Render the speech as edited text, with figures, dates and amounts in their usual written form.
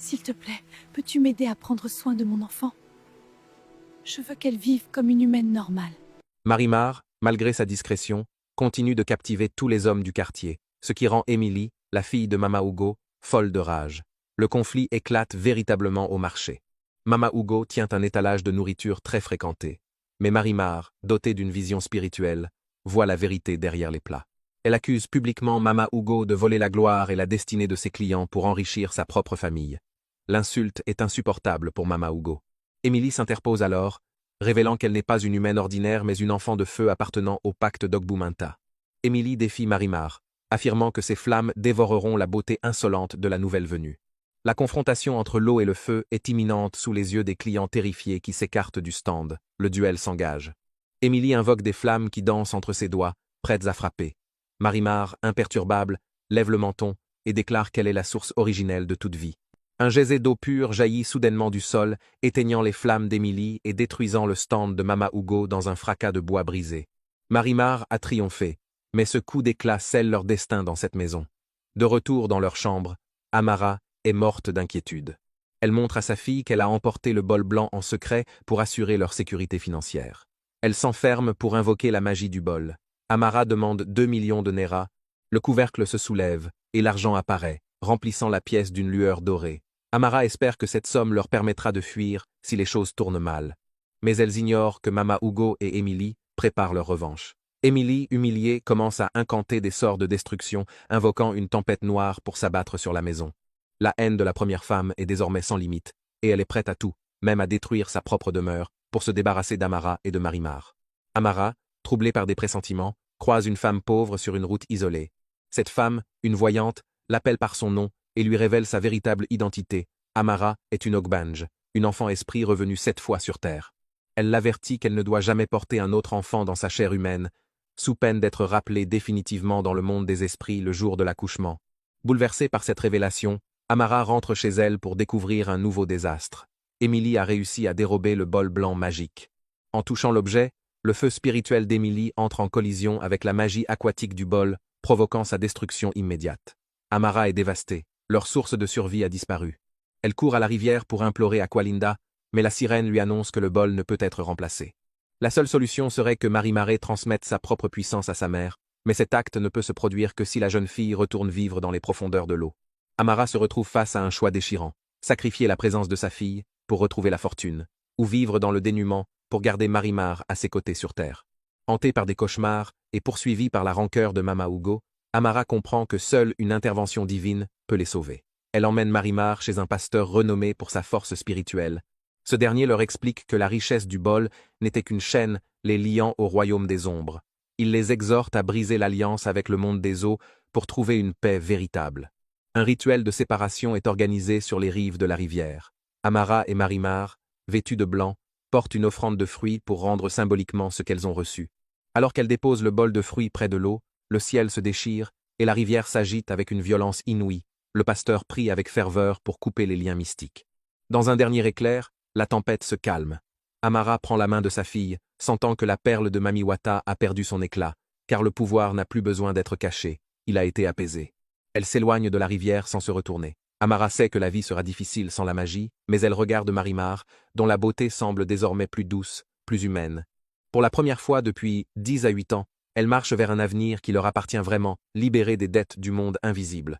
S'il te plaît, peux-tu m'aider à prendre soin de mon enfant? Je veux qu'elle vive comme une humaine normale. Marimar, malgré sa discrétion, continue de captiver tous les hommes du quartier, ce qui rend Émilie, la fille de Mama Hugo, folle de rage. Le conflit éclate véritablement au marché. Mama Hugo tient un étalage de nourriture très fréquenté. Mais Marimar, dotée d'une vision spirituelle, voit la vérité derrière les plats. Elle accuse publiquement Mama Hugo de voler la gloire et la destinée de ses clients pour enrichir sa propre famille. L'insulte est insupportable pour Mama Hugo. Émilie s'interpose alors, révélant qu'elle n'est pas une humaine ordinaire mais une enfant de feu appartenant au pacte d'Ogbuminta. Émilie défie Marimar, affirmant que ses flammes dévoreront la beauté insolente de la nouvelle venue. La confrontation entre l'eau et le feu est imminente sous les yeux des clients terrifiés qui s'écartent du stand. Le duel s'engage. Émilie invoque des flammes qui dansent entre ses doigts, prêtes à frapper. Marimar, imperturbable, lève le menton et déclare qu'elle est la source originelle de toute vie. Un geyser d'eau pure jaillit soudainement du sol, éteignant les flammes d'Émilie et détruisant le stand de Mama Hugo dans un fracas de bois brisé. Marimar a triomphé, mais ce coup d'éclat scelle leur destin dans cette maison. De retour dans leur chambre, Amara est morte d'inquiétude. Elle montre à sa fille qu'elle a emporté le bol blanc en secret pour assurer leur sécurité financière. Elle s'enferme pour invoquer la magie du bol. Amara demande 2 millions de Nera, le couvercle se soulève, et l'argent apparaît, remplissant la pièce d'une lueur dorée. Amara espère que cette somme leur permettra de fuir si les choses tournent mal. Mais elles ignorent que Mama Hugo et Émilie préparent leur revanche. Émilie, humiliée, commence à incanter des sorts de destruction, invoquant une tempête noire pour s'abattre sur la maison. La haine de la première femme est désormais sans limite, et elle est prête à tout, même à détruire sa propre demeure, pour se débarrasser d'Amara et de Marimar. Amara, troublée par des pressentiments, croise une femme pauvre sur une route isolée. Cette femme, une voyante, l'appelle par son nom et lui révèle sa véritable identité. Amara est une Ogbange, une enfant-esprit revenue 7 fois sur Terre. Elle l'avertit qu'elle ne doit jamais porter un autre enfant dans sa chair humaine, sous peine d'être rappelée définitivement dans le monde des esprits le jour de l'accouchement. Bouleversée par cette révélation, Amara rentre chez elle pour découvrir un nouveau désastre. Émilie a réussi à dérober le bol blanc magique. En touchant l'objet, le feu spirituel d'Émilie entre en collision avec la magie aquatique du bol, provoquant sa destruction immédiate. Amara est dévastée, leur source de survie a disparu. Elle court à la rivière pour implorer Aqualinda, mais la sirène lui annonce que le bol ne peut être remplacé. La seule solution serait que Marimar transmette sa propre puissance à sa mère, mais cet acte ne peut se produire que si la jeune fille retourne vivre dans les profondeurs de l'eau. Amara se retrouve face à un choix déchirant, sacrifier la présence de sa fille pour retrouver la fortune, ou vivre dans le dénuement pour garder Marimar à ses côtés sur Terre. Hantée par des cauchemars et poursuivie par la rancœur de Mama Hugo, Amara comprend que seule une intervention divine peut les sauver. Elle emmène Marimar chez un pasteur renommé pour sa force spirituelle. Ce dernier leur explique que la richesse du bol n'était qu'une chaîne les liant au royaume des ombres. Il les exhorte à briser l'alliance avec le monde des eaux pour trouver une paix véritable. Un rituel de séparation est organisé sur les rives de la rivière. Amara et Marimar, vêtues de blanc, portent une offrande de fruits pour rendre symboliquement ce qu'elles ont reçu. Alors qu'elles déposent le bol de fruits près de l'eau, le ciel se déchire et la rivière s'agite avec une violence inouïe. Le pasteur prie avec ferveur pour couper les liens mystiques. Dans un dernier éclair, la tempête se calme. Amara prend la main de sa fille, sentant que la perle de Mamiwata a perdu son éclat, car le pouvoir n'a plus besoin d'être caché, il a été apaisé. Elle s'éloigne de la rivière sans se retourner. Amara sait que la vie sera difficile sans la magie, mais elle regarde Marimar, dont la beauté semble désormais plus douce, plus humaine. Pour la première fois depuis 10 à 8 ans, elle marche vers un avenir qui leur appartient vraiment, libérée des dettes du monde invisible.